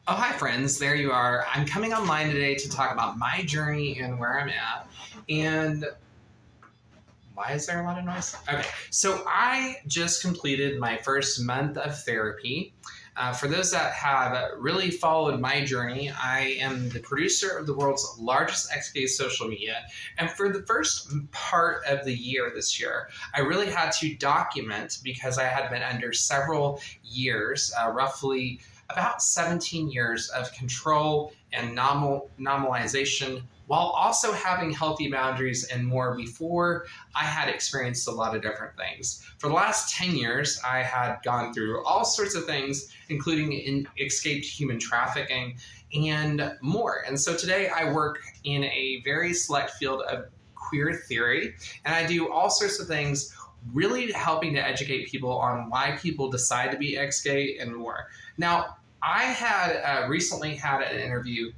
Oh, hi, friends. There you are. I'm coming online today to talk about my journey and where I'm at. And why is there a lot of noise? Okay, so I just completed my first month of therapy. For those that have really followed my journey, I am the producer of the world's largest XK social media. And for the first part of the year this year, I really had to document because I had been under several years, roughly about 17 years of control and normalization, while also having healthy boundaries and more before I had experienced a lot of different things. For the last 10 years, I had gone through all sorts of things, including escaped human trafficking and more. And so today I work in a very select field of queer theory, and I do all sorts of things really helping to educate people on why people decide to be ex-gay and more. Now, I had recently had an interview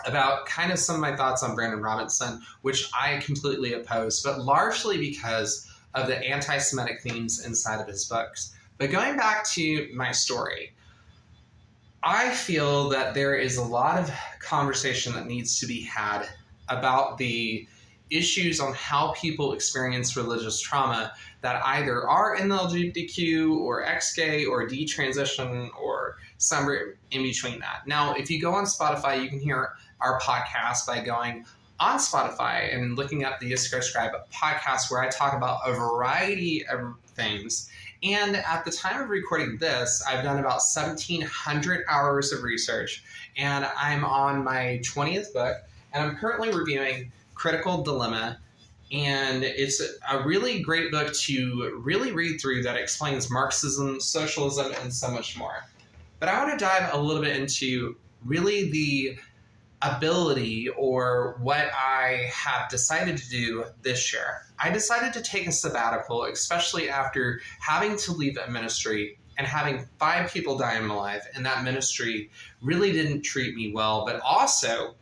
about kind of some of my thoughts on Brandon Robinson, which I completely oppose, but largely because of the anti-Semitic themes inside of his books. But going back to my story, I feel that there is a lot of conversation that needs to be had about the issues on how people experience religious trauma that either are in the LGBTQ or ex-gay or detransition or somewhere in between that. Now, if you go on Spotify, you can hear our podcast by going on Spotify and looking at the Iskar Scribe podcast, where I talk about a variety of things. And at the time of recording this, I've done about 1,700 hours of research, and I'm on my 20th book, and I'm currently reviewing Critical Dilemma, and it's a really great book to really read through that explains Marxism, socialism, and so much more. But I want to dive a little bit into really the ability or what I have decided to do this year. I decided to take a sabbatical, especially after having to leave a ministry and having 5 people die in my life, and that ministry really didn't treat me well, but also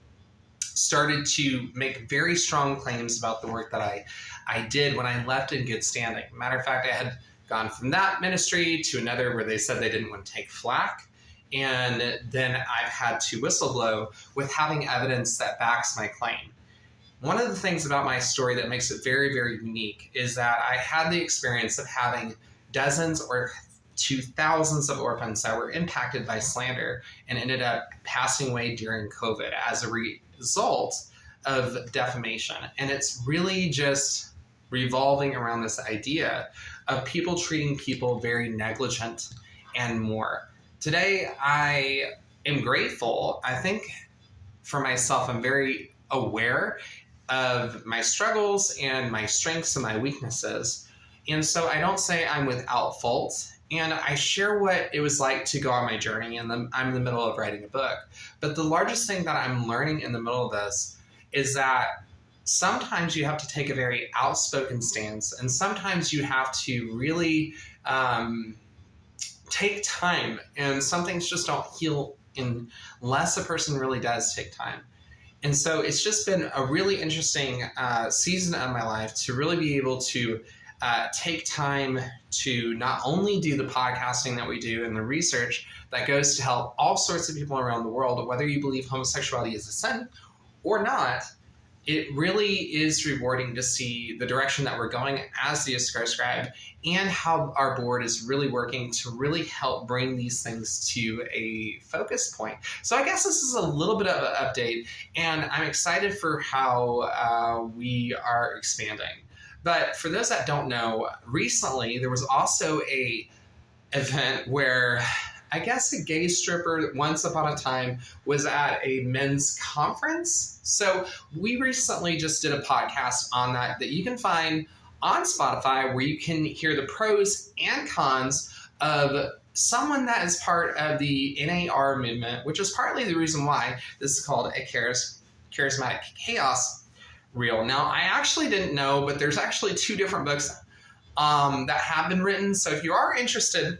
started to make very strong claims about the work that I did when I left in good standing. Matter of fact, I had gone from that ministry to another where they said they didn't want to take flack. And then I've had to whistleblow with having evidence that backs my claim. One of the things about my story that makes it very, very unique is that I had the experience of having dozens or to thousands of orphans that were impacted by slander and ended up passing away during COVID as a result of defamation. And it's really just revolving around this idea of people treating people very negligent and more. Today, I am grateful. I think for myself, I'm very aware of my struggles and my strengths and my weaknesses. And so I don't say I'm without fault. And I share what it was like to go on my journey, and I'm in the middle of writing a book. But the largest thing that I'm learning in the middle of this is that sometimes you have to take a very outspoken stance, and sometimes you have to really take time, and some things just don't heal unless a person really does take time. And so it's just been a really interesting season of my life to really be able to take time to not only do the podcasting that we do and the research that goes to help all sorts of people around the world, whether you believe homosexuality is a sin or not. It really is rewarding to see the direction that we're going as the Iskar Scribe and how our board is really working to really help bring these things to a focus point. So I guess this is a little bit of an update, and I'm excited for how we are expanding. But for those that don't know, recently there was also a event where I guess a gay stripper once upon a time was at a men's conference. So we recently just did a podcast on that you can find on Spotify, where you can hear the pros and cons of someone that is part of the NAR movement, which is partly the reason why this is called a charismatic chaos reel. Now, I actually didn't know, but there's actually 2 different books that have been written. So if you are interested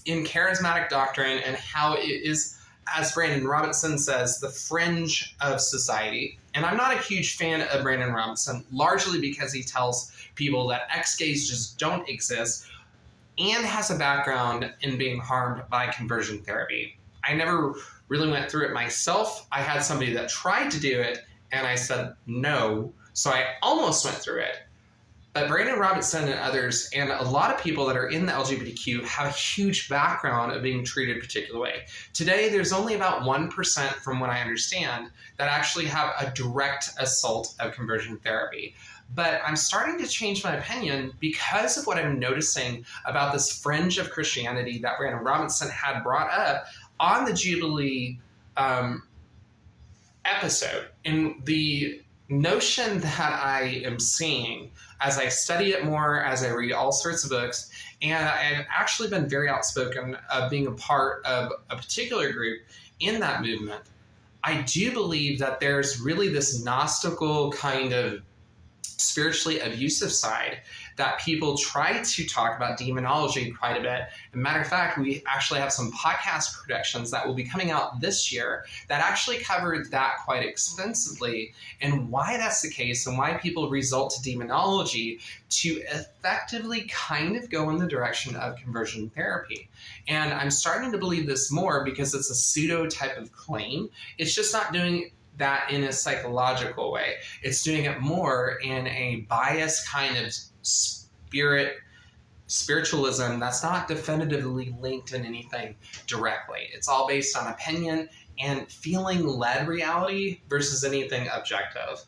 in charismatic doctrine and how it is, as Brandon Robinson says, the fringe of society. And I'm not a huge fan of Brandon Robinson, largely because he tells people that ex-gays just don't exist and has a background in being harmed by conversion therapy. I never really went through it myself. I had somebody that tried to do it, and I said no. So I almost went through it. But Brandon Robinson and others, and a lot of people that are in the LGBTQ, have a huge background of being treated a particular way. Today, there's only about 1%, from what I understand, that actually have a direct assault of conversion therapy. But I'm starting to change my opinion because of what I'm noticing about this fringe of Christianity that Brandon Robinson had brought up on the Jubilee episode. And the notion that I am seeing as I study it more, as I read all sorts of books, and I've actually been very outspoken of being a part of a particular group in that movement, I do believe that there's really this Gnostical kind of spiritually abusive side that people try to talk about demonology quite a bit. As a matter of fact, we actually have some podcast productions that will be coming out this year that actually covered that quite extensively, and why that's the case and why people resort to demonology to effectively kind of go in the direction of conversion therapy. And I'm starting to believe this more because it's a pseudo type of claim. It's just not doing that in a psychological way. It's doing it more in a biased kind of spiritualism that's not definitively linked in anything directly. It's all based on opinion and feeling-led reality versus anything objective.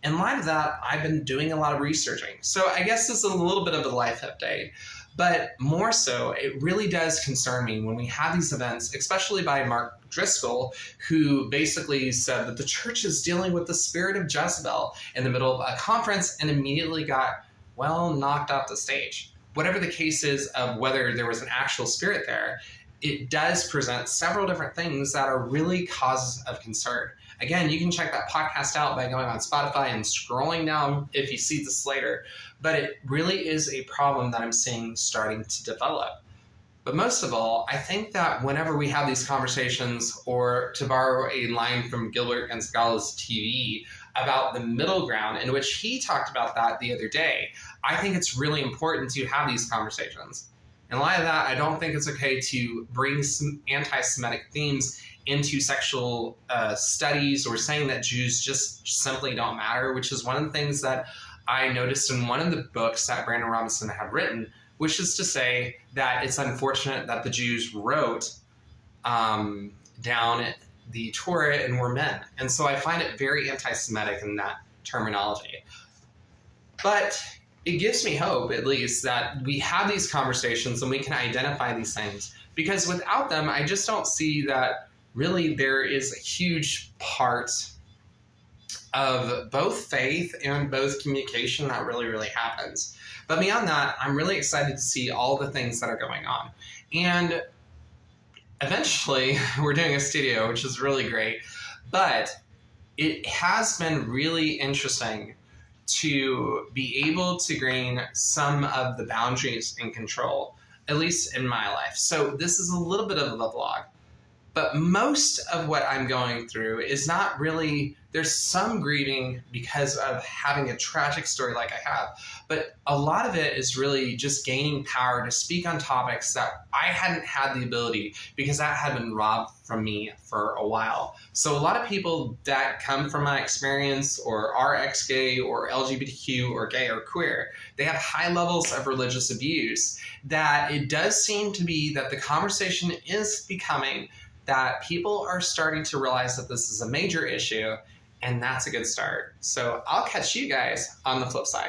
In light of that, I've been doing a lot of researching. So I guess this is a little bit of a life update. But more so, it really does concern me when we have these events, especially by Mark Driscoll, who basically said that the church is dealing with the spirit of Jezebel in the middle of a conference and immediately got, well, knocked off the stage. Whatever the case is of whether there was an actual spirit there, it does present several different things that are really causes of concern. Again, you can check that podcast out by going on Spotify and scrolling down if you see this later. But it really is a problem that I'm seeing starting to develop. But most of all, I think that whenever we have these conversations, or to borrow a line from Gilbert Gonzalez TV about the middle ground, in which he talked about that the other day, I think it's really important to have these conversations. In light of that, I don't think it's okay to bring some anti-Semitic themes into sexual studies, or saying that Jews just simply don't matter, which is one of the things that I noticed in one of the books that Brandon Robinson had written, which is to say that it's unfortunate that the Jews wrote down the Torah and were men. And so I find it very anti-Semitic in that terminology. But it gives me hope, at least, that we have these conversations and we can identify these things. Because without them, I just don't see that really there is a huge part of both faith and both communication that really happens. But beyond that, I'm really excited to see all the things that are going on. And eventually, we're doing a studio, which is really great. But it has been really interesting to be able to gain some of the boundaries and control, at least in my life. So this is a little bit of a vlog. But most of what I'm going through is not really, there's some grieving because of having a tragic story like I have, but a lot of it is really just gaining power to speak on topics that I hadn't had the ability, because that had been robbed from me for a while. So a lot of people that come from my experience, or are ex-gay or LGBTQ or gay or queer, they have high levels of religious abuse, that it does seem to be that the conversation is becoming that people are starting to realize that this is a major issue, and that's a good start. So I'll catch you guys on the flip side.